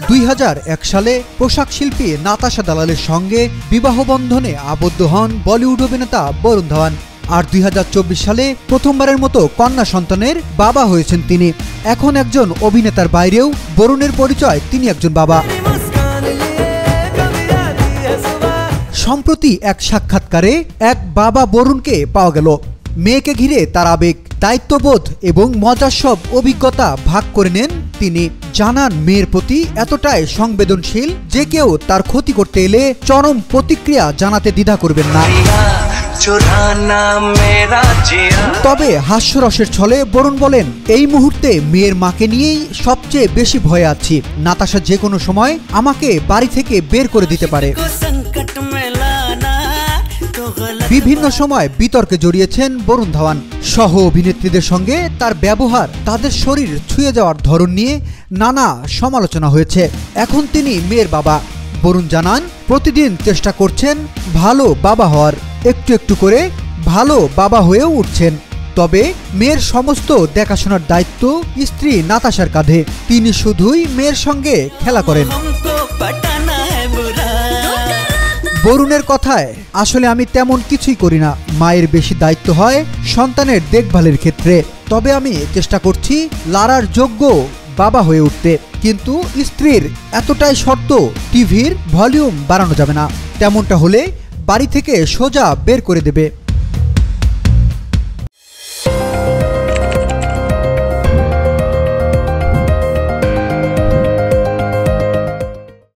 2001 সালে পোশাক শিল্পী নাতাশা দালালের সঙ্গে বিবাহ বন্ধনে আবদ্ধ হন বলিউড অভিনেতা বরুণ ধাওয়ান। আর 2024 সালে প্রথমবারের মতো কন্যা সন্তানের বাবা হয়েছেন তিনি। এখন একজন অভিনেতার বাইরেও বরুণের পরিচয় তিনি একজন বাবা। সম্প্রতি এক সাক্ষাৎকারে এক বাবা বরুণকে পাওয়া গেল। মেয়েকে ঘিরে তার আবেগ, দায়িত্ববোধ এবং মজার সব অভিজ্ঞতা ভাগ করে নেন তিনি। জানান মেয়ের প্রতি এতটাই সংবেদনশীল যে কেউ তার ক্ষতি করতে এলে চরম প্রতিক্রিয়া জানাতে দ্বিধা করবেন না। তবে হাস্যরসের ছলে বরুণ বলেন, এই মুহূর্তে মেয়ের মাকে নিয়েই সবচেয়ে বেশি ভয়ে আছি। নাতাশা যে কোনো সময় আমাকে বাড়ি থেকে বের করে দিতে পারে। বিভিন্ন সময় বিতর্কে জড়িয়েছেন বরুণ ধাওয়ান। সহ অভিনেত্রীদের সঙ্গে তার ব্যবহার, তাদের শরীর ছুঁয়ে যাওয়ার ধরন নিয়ে নানা সমালোচনা হয়েছে। এখন তিনি মেয়ের বাবা। বরুণ জানান, প্রতিদিন চেষ্টা করছেন ভালো বাবা হওয়ার, একটু একটু করে ভালো বাবা হয়েও উঠছেন। তবে মেয়ের সমস্ত দেখাশোনার দায়িত্ব স্ত্রী নাতাশার কাঁধে। তিনি শুধুই মেয়ের সঙ্গে খেলা করেন। বরুণের কথায়, আসলে আমি তেমন কিছুই করি না। মায়ের বেশি দায়িত্ব হয় সন্তানের দেখভালের ক্ষেত্রে। তবে আমি চেষ্টা করছি লারার যোগ্য বাবা হয়ে উঠতে। কিন্তু স্ত্রীর এতটাই শর্ত, টিভির ভলিউম বাড়ানো যাবে না। তেমনটা হলে বাড়ি থেকে সোজা বের করে দেবে।